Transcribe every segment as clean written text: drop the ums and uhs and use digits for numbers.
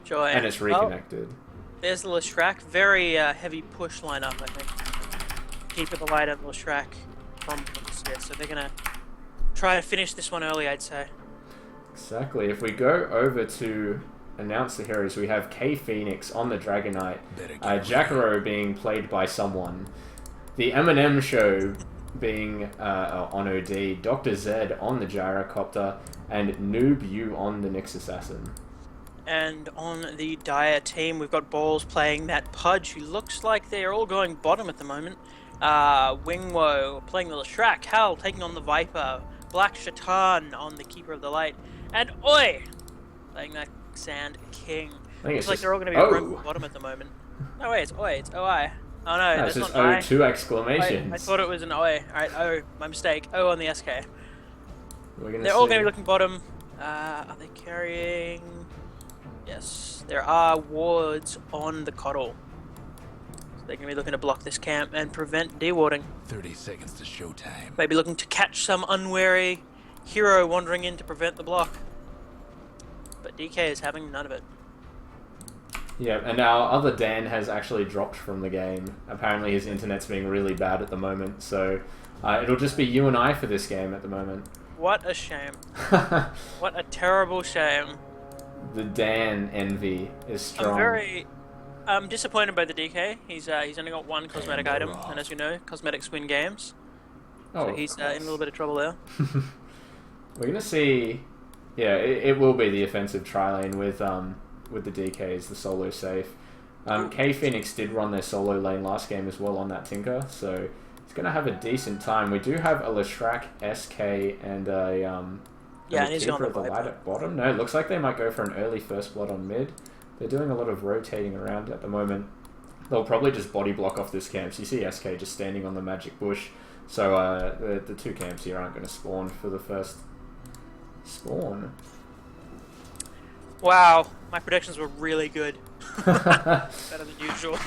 Joy. And it's reconnected. There's the Leshrac. Very heavy push lineup, I think. Keep the light of Leshrac from here, so they're gonna try to finish this one early, I'd say. Exactly. If we go over to announce the heroes, we have kphoenix on the Dragon Knight, Jacaro being played by someone, TheEminem show being on OD, Dr. Zed on the Gyrocopter, and NoOb.You on the Nyx Assassin. And on the Dire team, we've got Balls playing that Pudge, who looks like they're all going bottom at the moment. Wingwo playing the Leshrac, Hal taking on the Viper, blackshatan on the Keeper of the Light, and Oi playing that Sand King. Looks like they're all going to be running bottom at the moment. No way, it's Oi, it's OI. Oh no, that's not just O, 2 exclamations. I thought it was an Oi. Alright, O, my mistake. O on the SK. They're all going to be looking bottom. Are they carrying... Yes, there are wards on the Coddle. So they're going to be looking to block this camp and prevent dewarding. 30 seconds to showtime. Maybe looking to catch some unwary hero wandering in to prevent the block. But DK is having none of it. Yeah, and our other Dan has actually dropped from the game. Apparently his internet's being really bad at the moment, so it'll just be you and I for this game at the moment. What a shame. What a terrible shame. The Dan envy is strong. I'm disappointed by the DK. He's only got one cosmetic item, and as you know, cosmetics win games. So he's in a little bit of trouble there. We're gonna see. Yeah, it will be the offensive tri-lane with the DKs, the solo safe. kphoenix did run their solo lane last game as well on that Tinker, so it's gonna have a decent time. We do have a Leshrac, SK, and a and he's on the light at bottom. No, it looks like they might go for an early first blood on mid. They're doing a lot of rotating around at the moment. They'll probably just body block off this camp. So you see SK just standing on the magic bush. So the two camps here aren't going to spawn for the first spawn. Wow, my predictions were really good. Better than usual.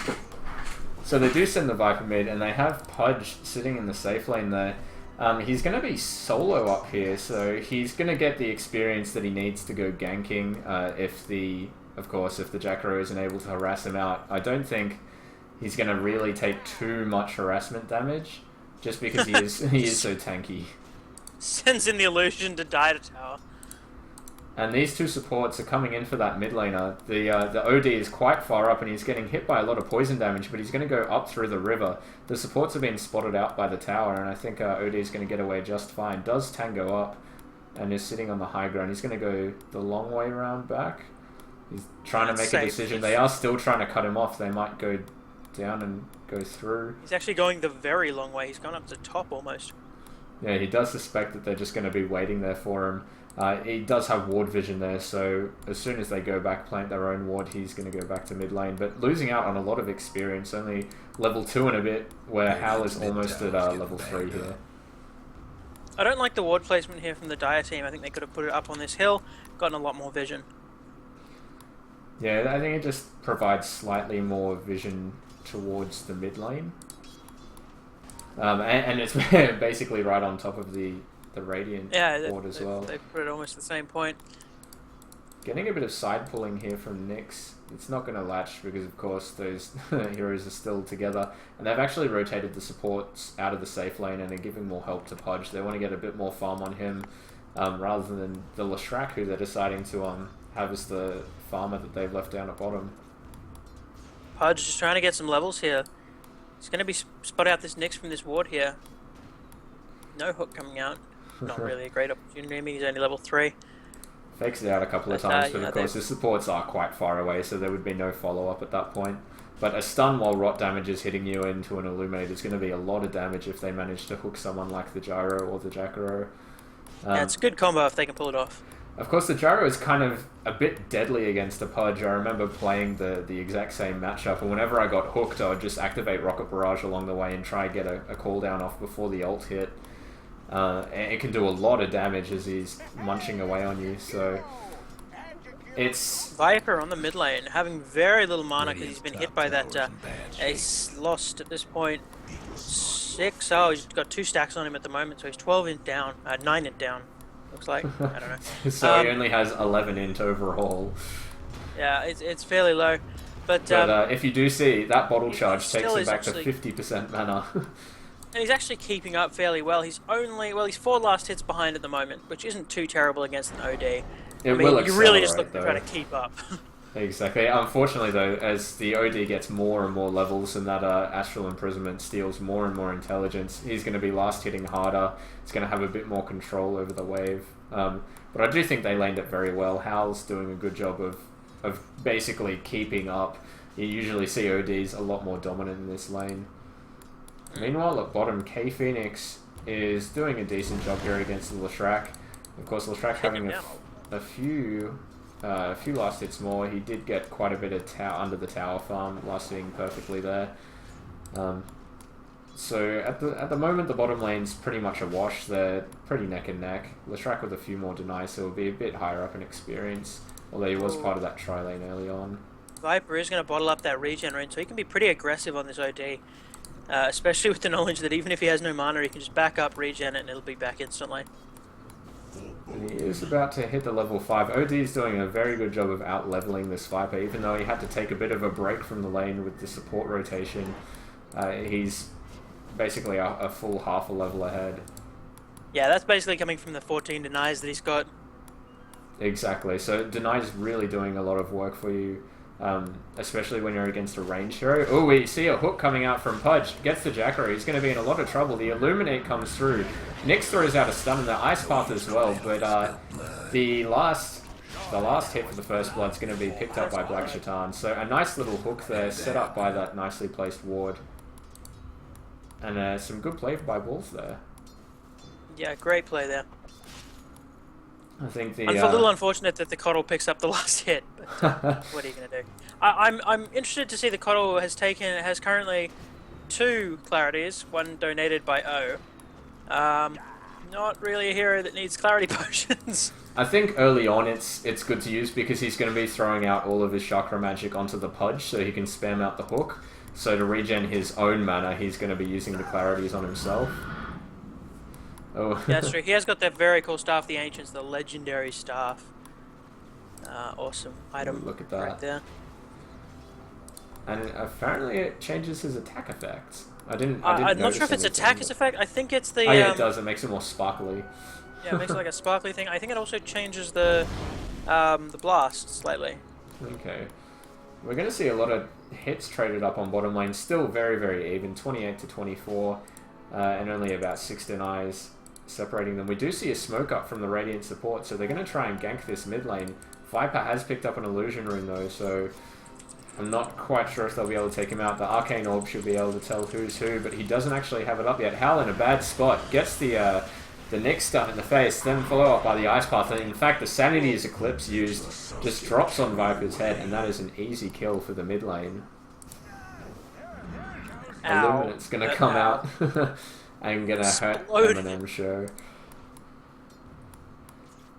So they do send the Viper mid, and they have Pudge sitting in the safe lane there. He's going to be solo up here, so he's going to get the experience that he needs to go ganking if the Jacaro isn't able to harass him out. I don't think he's going to really take too much harassment damage, just because he is so tanky. Sends in the illusion to die to tower. And these two supports are coming in for that mid laner. The OD is quite far up and he's getting hit by a lot of poison damage, but he's going to go up through the river. The supports have been spotted out by the tower, and I think OD is going to get away just fine. Does tango up and is sitting on the high ground. He's going to go the long way around back. He's trying to make a decision. They are still trying to cut him off. They might go down and go through. He's actually going the very long way. He's gone up to the top almost. Yeah, he does suspect that they're just going to be waiting there for him. He does have ward vision there, so as soon as they go back, plant their own ward, he's going to go back to mid lane. But losing out on a lot of experience, only level 2 and a bit, where Hal is almost at level 3 here. I don't like the ward placement here from the Dire team. I think they could have put it up on this hill, gotten a lot more vision. Yeah, I think it just provides slightly more vision towards the mid lane. And it's basically right on top of the Radiant ward as well. They put it almost at the same point. Getting a bit of side pulling here from Nyx. It's not going to latch because, of course, those heroes are still together. And they've actually rotated the supports out of the safe lane and are giving more help to Pudge. They want to get a bit more farm on him rather than the Leshrac, who they're deciding to have as the farmer that they've left down at bottom. Pudge just trying to get some levels here. He's going to be spot out this Nyx from this ward here. No hook coming out. Not really a great opportunity. I mean, he's only level 3. Fakes it out a couple of times, but of course the supports are quite far away, so there would be no follow-up at that point. But a stun while rot damage is hitting you into an Illuminate is going to be a lot of damage if they manage to hook someone like the Gyro or the Jacaro. Yeah, it's a good combo if they can pull it off. Of course, the Gyro is kind of a bit deadly against a Pudge. I remember playing the exact same matchup, and whenever I got hooked, I would just activate Rocket Barrage along the way and try and get a cooldown off before the ult hit. And it can do a lot of damage as he's munching away on you, so it's... Viper on the mid lane, having very little mana because he's been hit by that Ace lost at this point. 6, oh, he's got 2 stacks on him at the moment, so he's 12 int down, 9 int down, looks like, I don't know. So he only has 11 int overall. Yeah, it's fairly low. But if you do see, that bottle charge takes still him is back to actually 50% mana. and he's actually keeping up fairly well. He's he's 4 last hits behind at the moment, which isn't too terrible against an OD. It I will mean, you really just accelerate, look to try to keep up. Exactly. Unfortunately, though, as the OD gets more and more levels and that Astral Imprisonment steals more and more intelligence, he's going to be last hitting harder. He's going to have a bit more control over the wave. But I do think they laned it very well. Hal's doing a good job of basically keeping up. You usually see ODs a lot more dominant in this lane. Meanwhile, at bottom, kphoenix is doing a decent job here against the Leshrac. Of course, Leshrac having a few last hits more. He did get quite a bit of under the tower farm, last hitting perfectly there. So at the moment, the bottom lane's pretty much a wash. They're pretty neck and neck. Leshrac with a few more denies, so he'll be a bit higher up in experience. Although he was part of that tri lane early on. Viper is going to bottle up that regen rune, so he can be pretty aggressive on this OD. Especially with the knowledge that even if he has no mana, he can just back up, regen it, and it'll be back instantly. And he is about to hit the level 5. OD is doing a very good job of out-leveling this Viper, even though he had to take a bit of a break from the lane with the support rotation. He's basically a full half a level ahead. Yeah, that's basically coming from the 14 denies that he's got. Exactly, so deny is really doing a lot of work for you. Especially when you're against a range hero. Oh, we see a hook coming out from Pudge. Gets the Jackery. He's going to be in a lot of trouble. The Illuminate comes through. Nyx throws out a stun and the Ice Path as well. But the last hit for the first blood is going to be picked up by blackshatan. So a nice little hook there, set up by that nicely placed ward. And some good play by Wolf there. Yeah, great play there. I think It's a little unfortunate that the Coddle picks up the last hit, but what are you going to do? I'm interested to see the Coddle has currently 2 clarities, one donated by O. Not really a hero that needs clarity potions. I think early on it's good to use because he's going to be throwing out all of his chakra magic onto the Pudge so he can spam out the hook. So to regen his own mana, he's going to be using the clarities on himself. Oh. Yeah, that's true. He has got that very cool staff, the Ancients, the legendary staff. Awesome item. Look at that. Right there. And apparently it changes his attack effects. I'm not sure if it's attack effect. I think it's the... Oh yeah, it does. It makes it more sparkly. Yeah, it makes it like a sparkly thing. I think it also changes the blast slightly. Okay. We're going to see a lot of hits traded up on bottom lane. Still very, very even. 28 to 24. And only about 6 denies separating them. We do see a smoke up from the Radiant support, so they're going to try and gank this mid lane. Viper has picked up an illusion rune though, so I'm not quite sure if they'll be able to take him out. The Arcane Orb should be able to tell who's who, but he doesn't actually have it up yet. Hal in a bad spot, gets the Nyx stun in the face, then follow up by the Ice Path, and in fact the Sanity's Eclipse used just drops on Viper's head, and that is an easy kill for the mid lane. Illuminate's going to come out and going to hurt Eminem show.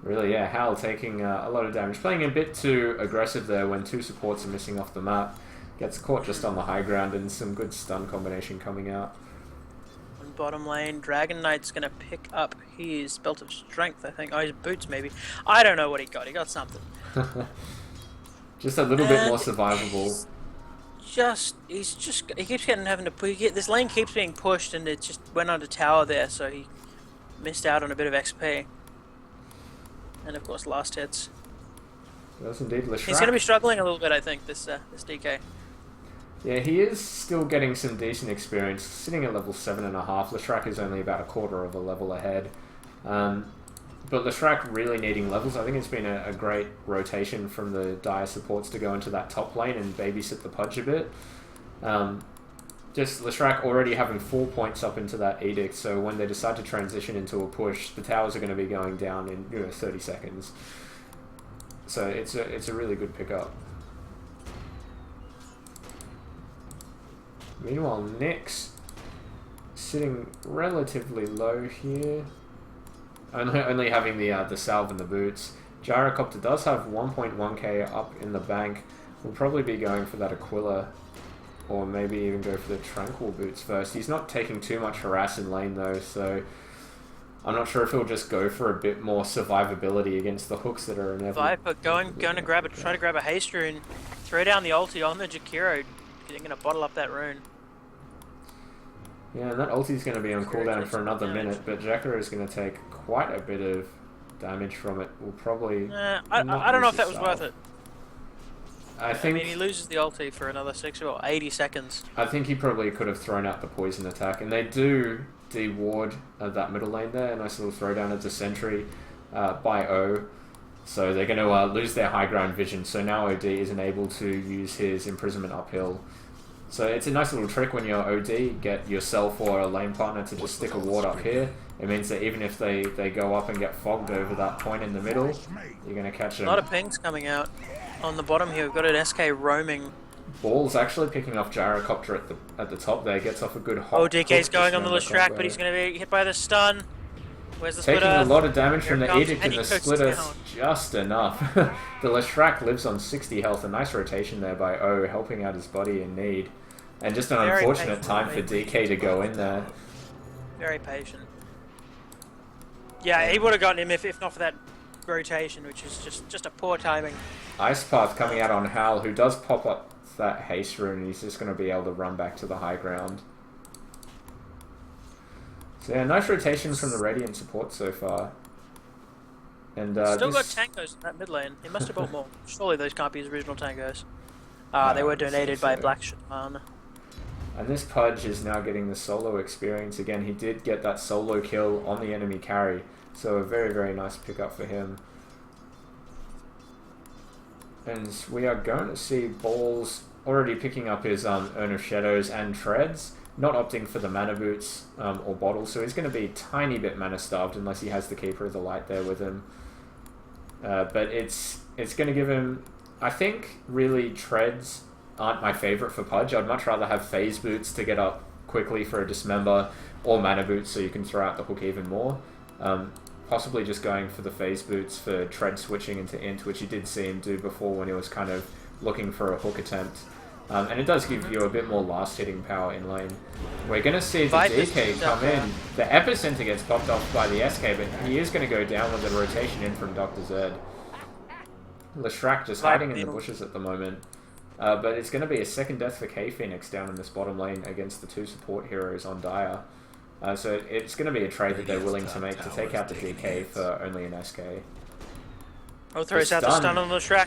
Really, yeah, Hal taking a lot of damage. Playing a bit too aggressive there when 2 supports are missing off the map. Gets caught just on the high ground and some good stun combination coming out. On bottom lane, Dragon Knight's going to pick up his Belt of Strength, I think. Oh, his boots maybe. I don't know what he got. He got something. Just a little bit more survivable. He keeps having to this lane keeps being pushed, and it just went under tower there, so he missed out on a bit of XP. And of course, last hits. Yes, indeed. Leshrac. He's going to be struggling a little bit, I think, this DK. Yeah, he is still getting some decent experience, sitting at level 7.5. Leshrac is only about a quarter of a level ahead. But Leshrac really needing levels. I think it's been a great rotation from the Dire supports to go into that top lane and babysit the Pudge a bit. Just Leshrac already having 4 points up into that Edict, so when they decide to transition into a push, the towers are going to be going down in 30 seconds. So it's a really good pickup. Meanwhile, Nyx sitting relatively low here. Only having the salve and the boots. Gyrocopter does have 1.1k up in the bank. We'll probably be going for that Aquila, or maybe even go for the Tranquil boots first. He's not taking too much harass in lane though, so I'm not sure if he'll just go for a bit more survivability against the hooks that are inevitable. Viper going to grab it, try to grab a haste rune, throw down the ulti on the Jakiro. They're going to bottle up that rune. Yeah, and that ulti's going to be on cooldown for another minute, but Jakiro is going to take quite a bit of damage from it. Will probably. I don't know if that was worth it. I think. I mean, he loses the ulti for another 60 or 80 seconds. I think he probably could have thrown out the poison attack, and they do de-ward that middle lane there. A nice little throwdown of the sentry by O. So they're going to lose their high ground vision. So now OD isn't able to use his imprisonment uphill. So it's a nice little trick when you're OD, get yourself or a lane partner to just stick a ward up here. It means that even if they go up and get fogged over that point in the middle, you're going to catch them. A lot of pings coming out. On the bottom here, we've got an SK roaming. Ball's actually picking off Gyrocopter at the top there, gets off a good hop. Oh, DK's going on the Leshrac, but he's going to be hit by the stun. Where's the Taking a lot of damage from the Edict, and the Splitter's down. just enough. The Leshrac lives on 60 health, a nice rotation there by O, helping out his buddy in need. And just an Very unfortunate patient, time for DK to go in there. Very patient. Yeah, he would have gotten him if not for that rotation, which is just a poor timing. Ice Path coming out on Hal, who does pop up that haste rune, and he's just going to be able to run back to the high ground. So yeah, nice rotation from the Radiant support so far. And Still got tangos in that mid lane. He must have bought more. Surely those can't be his original tangos. They were donated by blackshatan. And this Pudge is now getting the solo experience again. He did get that solo kill on the enemy carry, so a very, very nice pickup for him. And we are going to see Balls already picking up his Urn of Shadows and Treads, not opting for the mana boots or bottles, so he's going to be a tiny bit mana starved unless he has the Keeper of the Light there with him. But it's going to give him, I think, really Treads aren't my favourite for Pudge. I'd much rather have Phase Boots to get up quickly for a Dismember, or Mana Boots so you can throw out the hook even more. Possibly just going for the Phase Boots for Tread switching into Int, which you did see him do before when he was kind of looking for a hook attempt. And it does give you a bit more last hitting power in lane. We're going to see the DK come in. The Epicenter gets popped off by the SK, but he is going to go down with the rotation in from Dr. Zed. Leshrac just hiding in the bushes at the moment. But it's going to be a second death for kphoenix down in this bottom lane against the two support heroes on Dire. So it's going to be a trade that they're willing to make to take out the DK for only an SK. Oh, throws out the stun on Leshrac.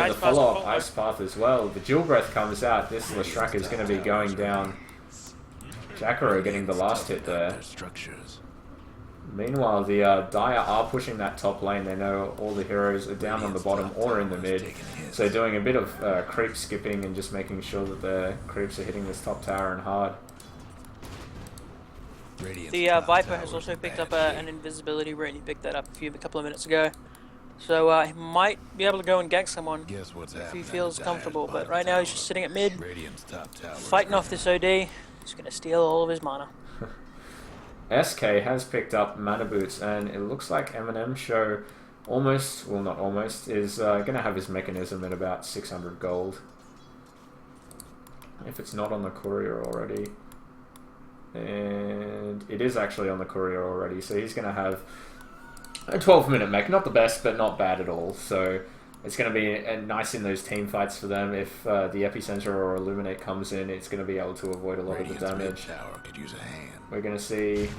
The follow-up Ice Path as well. The Dual Breath comes out. This Leshrac is going to be going down. Jakiro getting the last hit there. Meanwhile, the Dire are pushing that top lane. They know all the heroes are down on the bottom or in the mid. So doing a bit of creep skipping and just making sure that the creeps are hitting this top tower and hard. The Viper has also picked up an invisibility rune. He picked that up a couple of minutes ago. So he might be able to go and gank someone if he feels comfortable. But right now he's just sitting at mid, fighting off this OD. He's going to steal all of his mana. SK has picked up Mana Boots, and it looks like Eminem Show almost, well not almost, is going to have his mechanism at about 600 gold. If it's not on the courier already. And it is actually on the courier already, so he's going to have a 12-minute mech. Not the best, but not bad at all. So it's going to be nice in those team fights for them. If the Epicenter or Illuminate comes in, it's going to be able to avoid a lot of the damage. We're going to see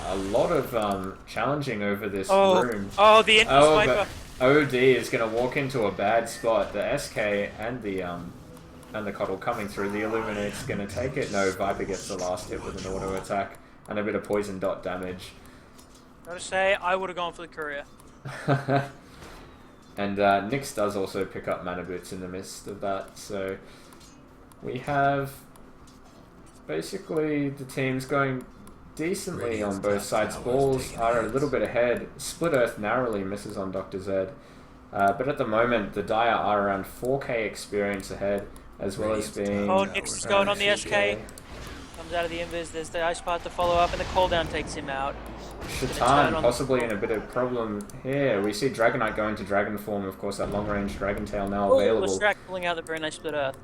a lot of challenging over this room. Oh, the Viper. OD is going to walk into a bad spot. The SK and the Coddle coming through. The Illuminate's going to take it. No, Viper gets the last hit with an auto attack and a bit of poison dot damage. Gotta say, I would have gone for the courier. And Nyx does also pick up Mana Boots in the midst of that. So we have basically the teams going decently on both sides. Balls are a little bit ahead. Split Earth narrowly misses on Dr. Zed. But at the moment, the Dire are around 4k experience ahead, as well as being... Oh, Nyx is going on the SK. Comes out of the invis. There's the Ice Path to follow up, and the cooldown takes him out. Shatan possibly in a bit of problem here. We see Dragonite going to Dragon form, of course, that long-range Dragon Tail now available. Leshrac pulling out the very nice Split Earth.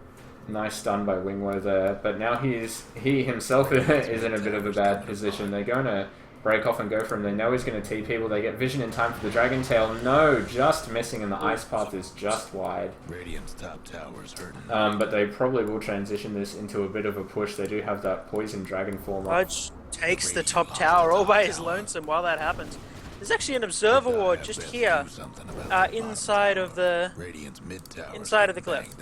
Nice stun by wingwo there, but now he himself is in a bit of a bad position. They're going to break off and go for him. They know he's going to TP people. They get vision in time for the Dragon Tail. No, just missing, and the ice path is just wide. Radiant's top tower's hurting. But they probably will transition this into a bit of a push. They do have that poison dragon form up. Pudge takes the top tower all by his lonesome while that happens. There's actually an observer ward just here, inside of the cliff.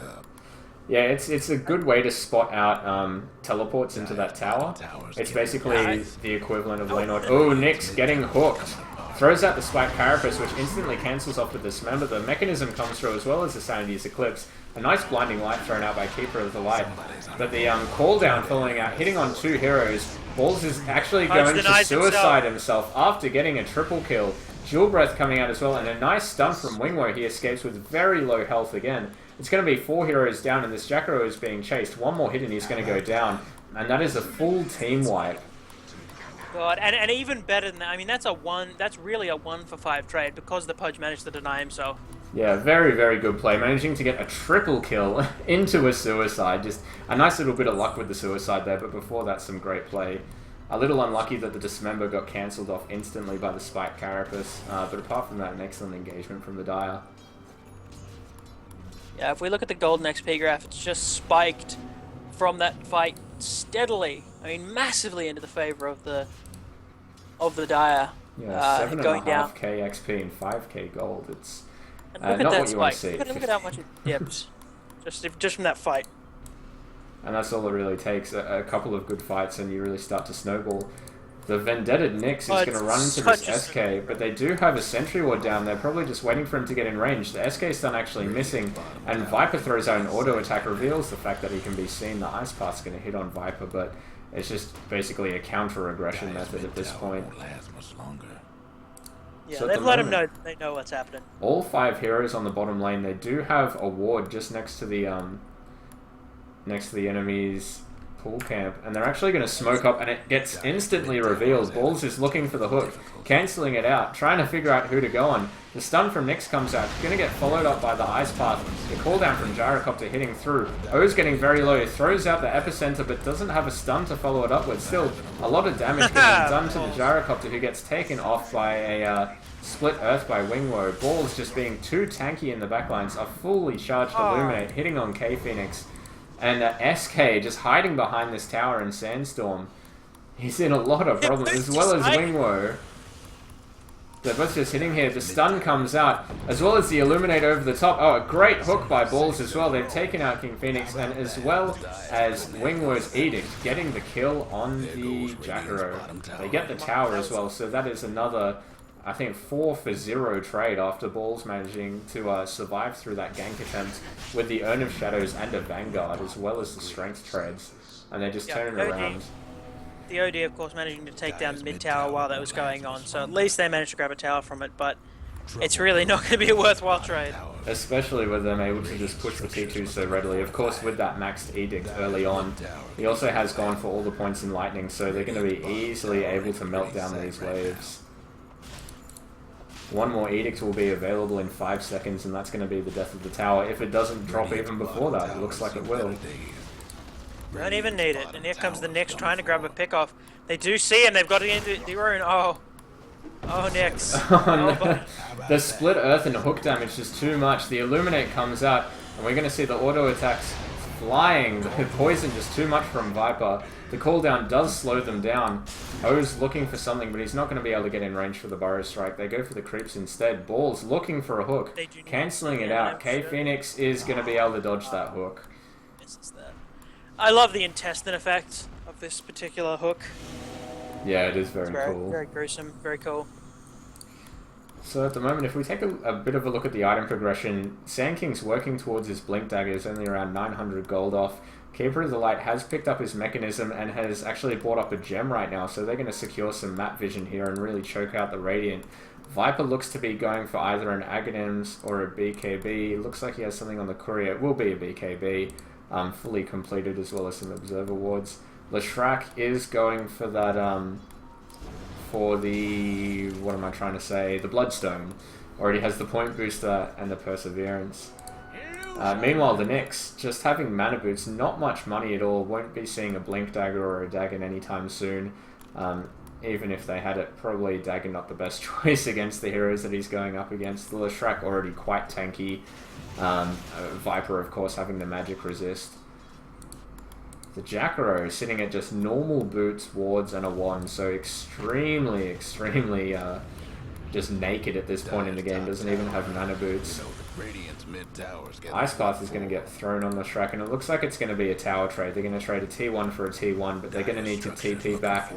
Yeah, it's a good way to spot out teleports into that tower. It's basically the equivalent of Leonard. Oh, Nyx getting hooked. Throws out the Spike Carapace, which instantly cancels off the Dismember. The Mechanism comes through as well as the Sanity's Eclipse. A nice Blinding Light thrown out by Keeper of the Light. But the call down following out, hitting on 2 heroes. Balls is actually going to suicide himself after getting a triple kill. Jewel Breath coming out as well, and a nice stun from wingwo. He escapes with very low health again. It's going to be 4 heroes down, and this Jacaro is being chased. One more hit and he's going to go down. And that is a full team wipe. God, and even better than that, I mean, that's really a 1 for 5 trade because the Pudge managed to deny himself. Yeah, very, very good play. Managing to get a triple kill into a suicide. Just a nice little bit of luck with the suicide there, but before that, some great play. A little unlucky that the Dismember got cancelled off instantly by the Spike Carapace, but apart from that, an excellent engagement from the Dire. Yeah, if we look at the golden XP graph, it's just spiked from that fight steadily. I mean, massively into the favor of the Dire. Yeah, going down. 7.5k XP and 5k gold. It's and not what you want to see. Look at how much it dips. just from that fight. And that's all it really takes. A couple of good fights and you really start to snowball. The Vendetted Nyx is going to run into this SK, but they do have a Sentry Ward down. They're probably just waiting for him to get in range. The SK stun actually missing, and Viper throws out an auto attack, reveals the fact that he can be seen. The Ice Path's going to hit on Viper, but it's just basically a counter-aggression method at this point. Yeah, So they've let him know they know what's happening. All 5 heroes on the bottom lane. They do have a ward just next to the enemy's pool camp, and they're actually going to smoke up, and it gets instantly revealed. Balls is looking for the hook, cancelling it out, trying to figure out who to go on. The stun from Nyx comes out, going to get followed up by the Ice Path. The call down from Gyrocopter hitting through. O's getting very low, throws out the Epicenter, but doesn't have a stun to follow it up with. Still, a lot of damage getting done to the Gyrocopter, who gets taken off by a split Earth by wingwo. Balls just being too tanky in the backlines. A fully charged Illuminate hitting on kphoenix. And SK just hiding behind this tower in Sandstorm. He's in a lot of problems, as well as wingwo. They're both just hitting here. The stun comes out, as well as the Illuminate over the top. Oh, a great hook by Balls as well. They've taken out King Phoenix, and as well as wingwo's Edict getting the kill on the Jacaro. They get the tower as well, so that is another, I think, 4 for 0 trade after Balls managing to survive through that gank attempt with the Urn of Shadows and a Vanguard, as well as the strength trades. And they just turn it around. The OD, of course, managing to take down the mid tower while that was going on, so at least they managed to grab a tower from it, but it's really not going to be a worthwhile trade. Especially with them able to just push the T2 so readily. Of course, with that maxed Edict early on, he also has gone for all the points in Lightning, so they're going to be easily able to melt down these waves. One more Edict will be available in 5 seconds, and that's going to be the death of the tower. If it doesn't drop even before that, it looks like it will. Don't even need it. And here comes the Nyx trying to grab a pick off. They do see him. They've got it into the rune. Oh, Nyx. The split Earth and hook damage is too much. The Illuminate comes out, and we're going to see the auto attacks flying. The poison just too much from Viper. The cooldown does slow them down. O's looking for something, but he's not going to be able to get in range for the Burrow Strike. They go for the creeps instead. Balls looking for a hook, cancelling it out. kphoenix is going to be able to dodge that hook. I love the intestine effect of this particular hook. Yeah, it is very cool. Very gruesome, very cool. So at the moment, if we take a bit of a look at the item progression, Sand King's working towards his Blink Dagger, is only around 900 gold off. Keeper of the Light has picked up his Mechanism and has actually bought up a gem right now, so they're going to secure some map vision here and really choke out the Radiant. Viper looks to be going for either an Aghanims or a BKB. It looks like he has something on the Courier. It will be a BKB. Fully completed, as well as some Observer Wards. Leshrac is going for that, for the, what am I trying to say, the Bloodstone. Already has the Point Booster and the Perseverance. Meanwhile, the Nyx, just having Mana Boots, not much money at all, won't be seeing a Blink Dagger or a Dagon anytime soon. even if they had it, probably Dagger not the best choice against the heroes that he's going up against. The Leshrac already quite tanky. Viper, of course, having the magic resist. The Jacaro sitting at just normal boots, wards, and a wand, so extremely, extremely just naked at this point in the game. Doesn't even have mana boots. Ice Path is going to get thrown on the Shrek, and it looks like it's going to be a tower trade. They're going to trade a T1 for a T1, but they're going to need to TP back.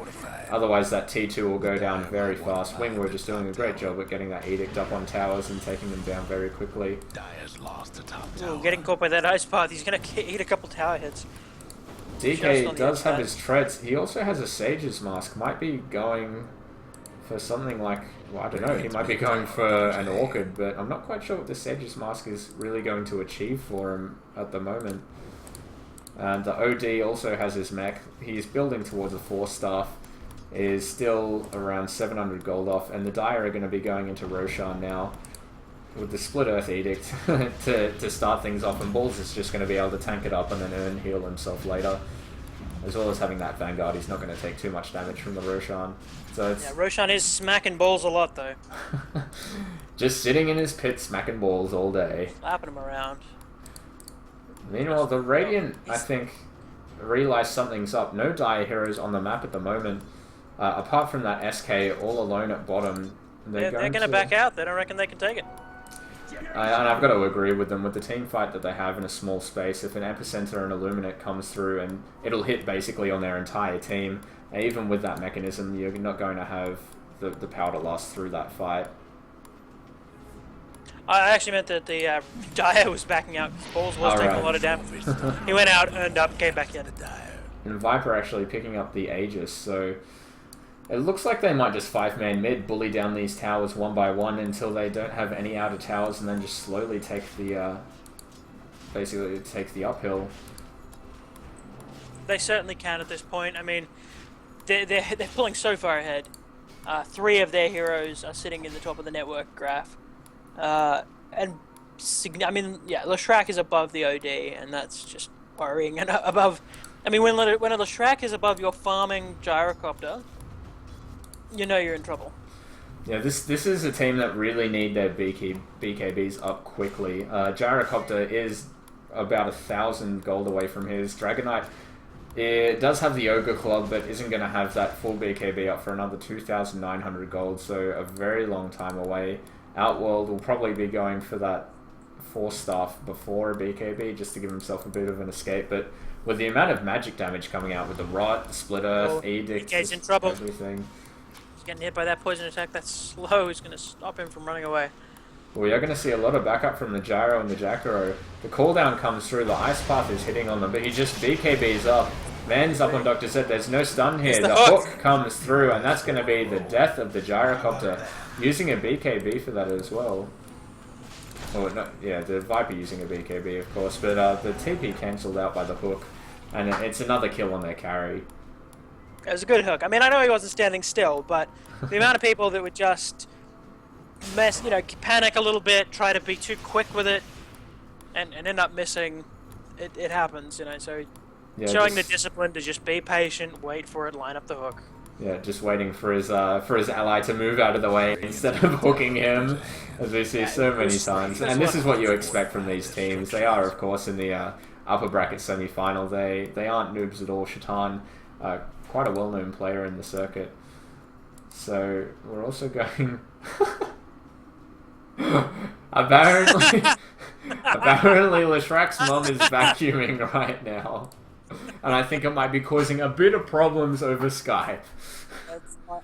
Otherwise, that T2 will go down very fast. wingwo just doing a great job at getting that Edict up on towers and taking them down very quickly. Ooh, getting caught by that Ice Path. He's going to eat a couple tower hits. DK does have his treads. He also has a Sage's Mask. Might be going for something like, well, I don't know, he might be going for an Orchid, but I'm not quite sure what the Sage's Mask is really going to achieve for him at the moment. And the OD also has his mech. He's building towards a 4-star. Is still around 700 gold off, and the Dire are going to be going into Roshan now with the Split Earth Edict to start things off, and Balls is just going to be able to tank it up and then heal himself later. As well as having that Vanguard, he's not going to take too much damage from the Roshan. So it's... Yeah, Roshan is smacking balls a lot, though. just sitting in his pit smacking balls all day. Slapping him around. Meanwhile, the Radiant, I think, realised something's up. No Dire heroes on the map at the moment. Apart from that SK all alone at bottom. They're going to back out. They don't reckon they can take it. And I've got to agree with them. With the team fight that they have in a small space, if an Epicenter and Illuminate comes through, and it'll hit basically on their entire team, and even with that mechanism, you're not going to have the power to last through that fight. I actually meant that the Dire was backing out. Balls was taking a lot of damage. He went out, earned up, came back in. And Viper actually picking up the Aegis, so... It looks like they might just 5-man mid, bully down these towers one by one until they don't have any outer towers, and then just slowly take the, basically take the uphill. They certainly can at this point. I mean, they're pulling so far ahead. 3 of their heroes are sitting in the top of the network graph. I mean, yeah, Leshrac is above the OD, and that's just worrying. And above, I mean, when a Leshrac is above your farming gyrocopter, you know you're in trouble. Yeah, this is a team that really need their BKBs up quickly. Gyrocopter is about 1,000 gold away from his. Dragonite, it does have the Ogre Club, but isn't going to have that full BKB up for another 2,900 gold, so a very long time away. Outworld will probably be going for that 4-star before a BKB, just to give himself a bit of an escape, but with the amount of magic damage coming out with the Rot, the Split Earth, Edict, DK's in trouble. Everything... Getting hit by that poison attack that's slow is going to stop him from running away. We are going to see a lot of backup from the Gyro and the Jacaro. The cooldown comes through, the Ice Path is hitting on them, but he just BKBs up. Man's up on Dr. Z, there's no stun here. The hook comes through, and that's going to be the death of the Gyrocopter. Using a BKB for that as well. Oh, no, yeah, the Viper using a BKB, of course, but the TP cancelled out by the hook, and it's another kill on their carry. It was a good hook. I mean, I know he wasn't standing still, but the amount of people that would just panic a little bit, try to be too quick with it, and end up missing, it happens, you know, so yeah, showing the discipline to just be patient, wait for it, line up the hook. Yeah, just waiting for his ally to move out of the way instead of hooking him, as we see so many times. And this is what you expect from these teams. They are, of course, in the upper bracket semi-final. They aren't noobs at all. Shatan, quite a well-known player in the circuit. So we're also going... apparently Leshrac's mom is vacuuming right now. And I think it might be causing a bit of problems over Skype.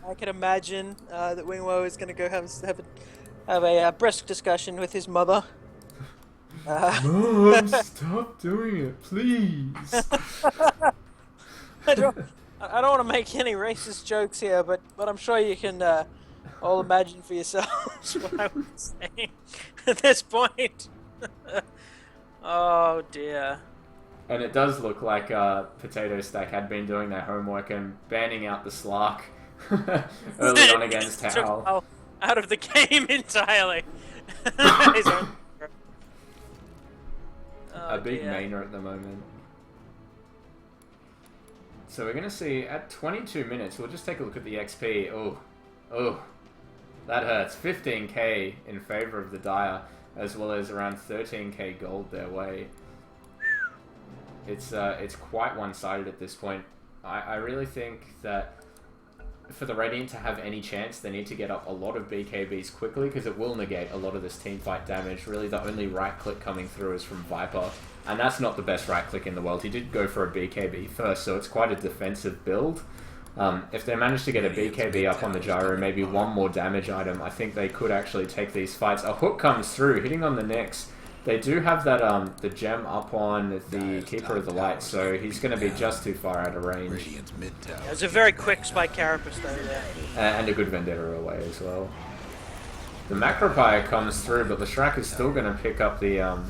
I can imagine that wingwo is going to go have a brisk discussion with his mother. Mom, stop doing it, please. I don't want to make any racist jokes here, but I'm sure you can all imagine for yourselves what I was saying at this point. Oh dear. And it does look like Potato Stack had been doing their homework and banning out the Slark early on against Hal. Out of the game entirely. A big mainer at the moment. So we're going to see at 22 minutes, we'll just take a look at the XP. Oh, that hurts. 15k in favor of the Dire, as well as around 13k gold their way. It's quite one-sided at this point. I really think that for the Radiant to have any chance, they need to get up a lot of BKBs quickly, because it will negate a lot of this teamfight damage. Really, the only right-click coming through is from Viper, and that's not the best right-click in the world. He did go for a BKB first, so it's quite a defensive build. If they manage to get a BKB up on the Gyro, maybe one more damage item, I think they could actually take these fights. A hook comes through, hitting on the Nyx. They do have that the gem up on the Keeper of the Light, so he's going to be just too far out of range. Yeah, it's a very quick spike carapace though there. And a good Vendetta away as well. The Macropire comes through, but the Shrek is still going to pick up the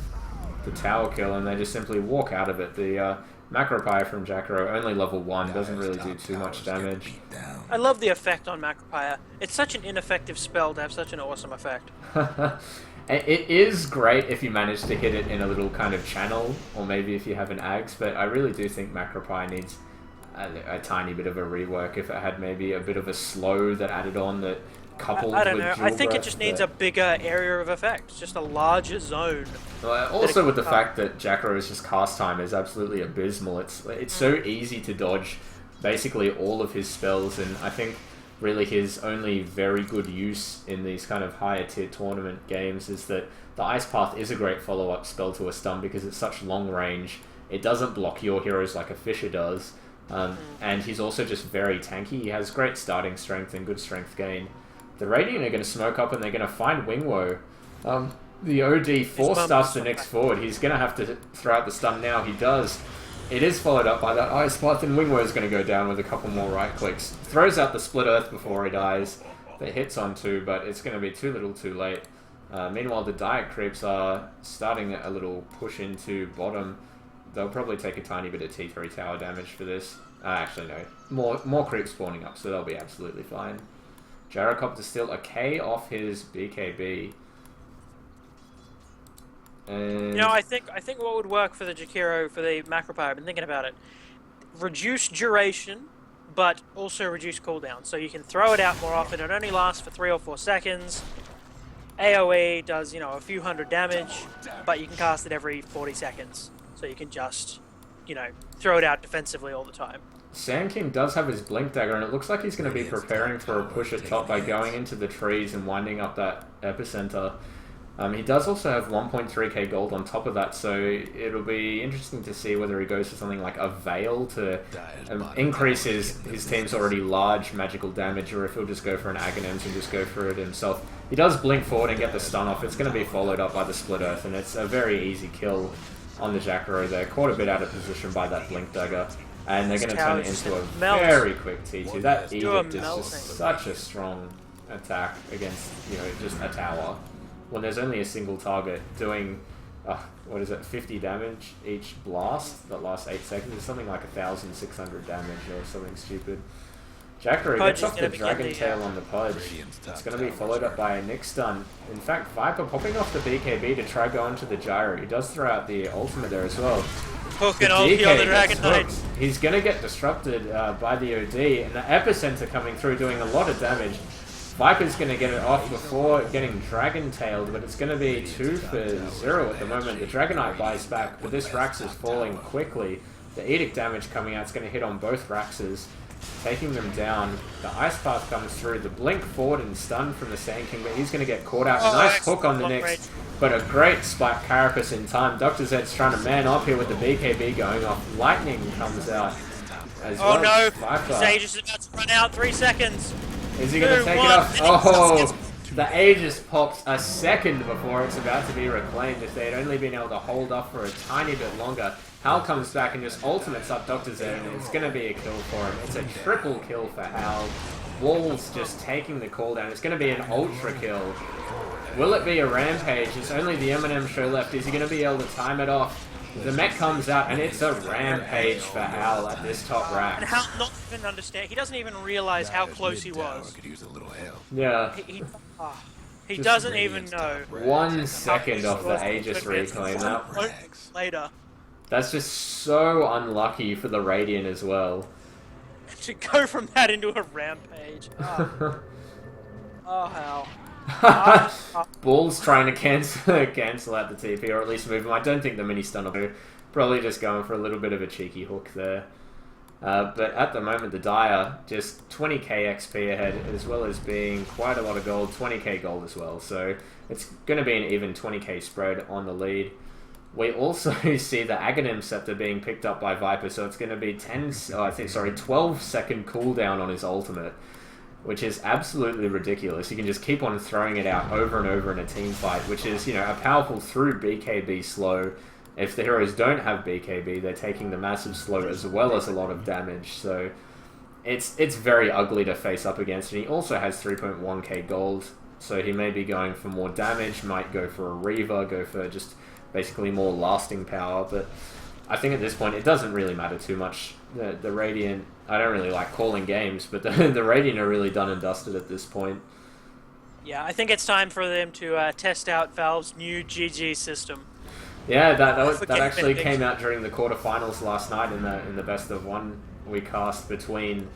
tower kill, and they just simply walk out of it. The Macropire from Jacaro, only level 1, doesn't really do too much damage. I love the effect on Macropire. It's such an ineffective spell to have such an awesome effect. It is great if you manage to hit it in a little kind of channel, or maybe if you have an Ags, but I really do think Macropie needs a tiny bit of a rework. If it had maybe a bit of a slow that added on that coupled I don't with know. dual I think it breath, just needs a bigger area of effect, just a larger zone. Also with the fact that Jackaro's just cast time is absolutely abysmal. It's so easy to dodge basically all of his spells, and I think really his only very good use in these kind of higher tier tournament games is that the Ice Path is a great follow-up spell to a stun because it's such long range. It doesn't block your heroes like a Fisher does, and he's also just very tanky. He has great starting strength and good strength gain. The Radiant are going to smoke up and they're going to find wingwo. The OD four-stuffs the Nyx forward. He's going to have to throw out the stun now. He does. It is followed up by that Ice Path, and wingwo is going to go down with a couple more right clicks. Throws out the Split Earth before he dies. That hits on 2, but it's going to be too little too late. Meanwhile, the Diet Creeps are starting a little push into bottom. They'll probably take a tiny bit of T3 tower damage for this. Actually, no. More creeps spawning up, so they'll be absolutely fine. Gyrocopter's still a K off his BKB. And You know, I think what would work for the Jakiro, for the Macropire, I've been thinking about it. Reduce duration, but also reduce cooldown. So you can throw it out more often. It only lasts for 3 or 4 seconds. AoE does, you know, a few hundred damage, but you can cast it every 40 seconds. So you can just, you know, throw it out defensively all the time. Sand King does have his Blink Dagger, and it looks like he's going to be preparing for a push at top by going into the trees and winding up that epicenter. He does also have 1.3k gold on top of that, so it'll be interesting to see whether he goes for something like a Veil to increase his team's already large magical damage, or if he'll just go for an Aghanim's and just go for it himself. He does blink forward and get the stun off. It's going to be followed up by the Split Earth, and it's a very easy kill on the Jacaro there. Caught a bit out of position by that Blink Dagger. And they're going to turn it into a very quick T2. That Edict is just such a strong attack against, you know, just a tower. When there's only a single target doing, what is it, 50 damage each blast that lasts 8 seconds. It's something like 1,600 damage or something stupid. Jacaro gets off the Dragon Tail on the Pudge. It's going to be followed up by a Nyx stun. In fact, Viper popping off the BKB to try go into the Gyro. He does throw out the ultimate there as well. Hook and ulti on the Dragon Knight. He's going to get disrupted by the OD, and the Epicenter coming through doing a lot of damage. Viper's going to get it off before getting Dragon Tailed, but it's going to be 2 for 0 at the moment. The Dragon Knight buys back, but this Rax is falling quickly. The Edict damage coming out is going to hit on both Raxes, taking them down. The Ice Path comes through, the Blink forward and stun from the Sand King, but he's going to get caught out. Nice hook on the Nyx, but a great spike carapace in time. Dr. Zed's trying to man up here with the BKB going off. Lightning comes out as well. Oh no, Viper. Sage is about to run out, 3 seconds. Is he going to take it off? Oh, the Aegis pops a second before it's about to be reclaimed. If they had only been able to hold off for a tiny bit longer. Hal comes back and just ultimates up Dr. Zed, and it's going to be a kill for him. It's a triple kill for Hal. Walls just taking the call down. It's going to be an ultra kill. Will it be a rampage? It's only the Eminem show left. Is he going to be able to time it off? The mech comes out, and it's a rampage for Hal at this top rack. And Hal not even understand. He doesn't even realize how close he was. Yeah. He doesn't even know. 1 second off the Aegis reclaim. Later. That's just so unlucky for the Radiant as well. To go from that into a rampage. Oh, oh hell. Ball's trying to cancel out the TP, or at least move him. I don't think the mini stun will do. Probably just going for a little bit of a cheeky hook there. But at the moment, the Dire just 20k XP ahead, as well as being quite a lot of gold, 20k gold as well. So it's going to be an even 20k spread on the lead. We also see the Aghanim Scepter being picked up by Viper, so it's going to be 12 second cooldown on his ultimate, which is absolutely ridiculous. You can just keep on throwing it out over and over in a team fight, which is, you know, a powerful through BKB slow. If the heroes don't have BKB, they're taking the massive slow as well as a lot of damage, so it's very ugly to face up against. And he also has 3.1k gold, so he may be going for more damage, might go for a Reaver, go for just basically more lasting power, but I think at this point it doesn't really matter too much. The Radiant, I don't really like calling games, but the Radiant are really done and dusted at this point. Yeah, I think it's time for them to test out Valve's new GG system. Yeah, that actually came out during the quarterfinals last night in the best of one we cast between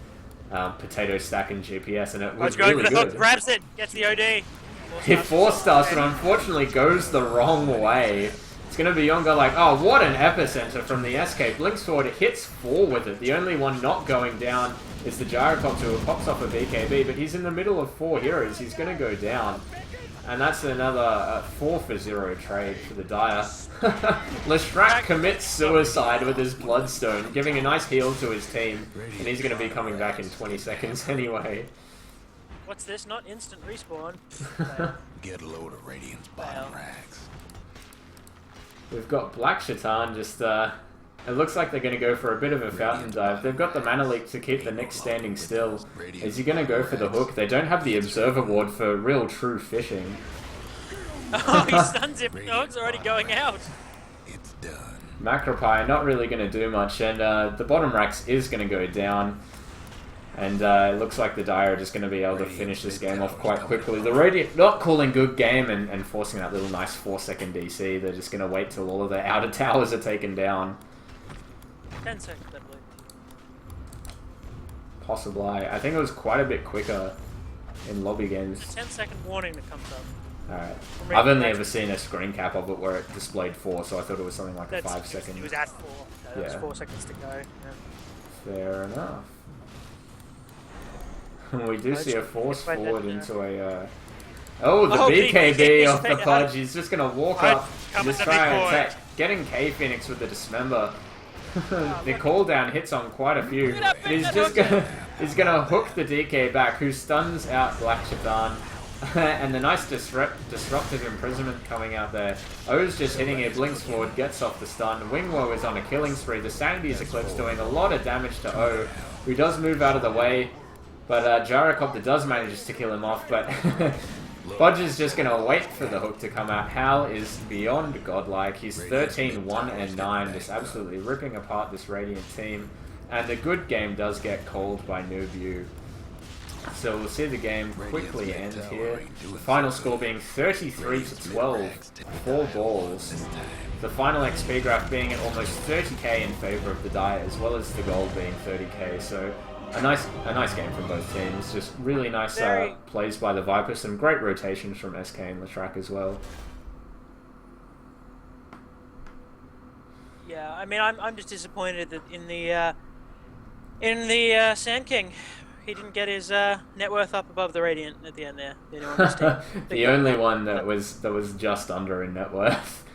Potato Stack and GPS, and it was really good. Hook, grabs it, gets the OD. He forced us, but unfortunately goes the wrong way. It's going to be Yonga like, oh, what an epicenter from the SK. Blinks forward, hits 4 with it. The only one not going down is the Gyrocopter, who pops off a BKB, but he's in the middle of 4 heroes. He's going to go down. And that's another 4 for 0 trade for the Dire. Leshrac commits suicide with his Bloodstone, giving a nice heal to his team. And he's going to be coming back in 20 seconds anyway. What's this? Not instant respawn. Get a load of Radiant's bottom rags. We've got blackshatan just, it looks like they're going to go for a bit of a fountain dive. They've got the mana leak to keep the Nyx standing still. Is he going to go for the hook? They don't have the Observer Ward for real true fishing. Oh, he stuns him. The hook's already going out. It's done. Macropie not really going to do much, and the bottom racks is going to go down. And it looks like the Dire are just going to be able to finish this game off quite quickly. The Radiant not calling good game and forcing that little nice 4-second DC. They're just going to wait till all of their outer towers are taken down. 10 seconds, I believe. Possibly. I think it was quite a bit quicker in lobby games. It's a 10-second warning that comes up. Alright. I've only ever seen a screen cap of it where it displayed 4, so I thought it was something like a 5-second. It was at 4. So that was 4 seconds to go. Yeah. Fair enough. We do see a force forward into a... Oh, the BKB off the Pudge. He's just going to walk up and just try and attack. Getting kphoenix with the Dismember. The cooldown hits on quite a few. But he's just gonna hook the DK back, who stuns out blackshatan. And the nice disruptive imprisonment coming out there. O's just hitting it, blinks forward, gets off the stun. Wingwo is on a killing spree. The Sanity's Eclipse doing a lot of damage to O, who does move out of the way. But Gyrocopter does manage to kill him off, but Budge is just going to wait for the hook to come out. Hal is beyond godlike. He's 13, 1, and 9, just absolutely ripping apart this Radiant team. And the good game does get called by NoOb.You. So we'll see the game quickly end here. The final score being 33-12, 4 balls. The final XP graph being at almost 30k in favor of the Dire, as well as the gold being 30k. So a nice game from both teams. Just really nice plays by the Viper. Some great rotations from SK and Leshrac as well. Yeah, I mean, I'm just disappointed that in the Sand King, he didn't get his net worth up above the Radiant at the end there. The only one that was just under in net worth.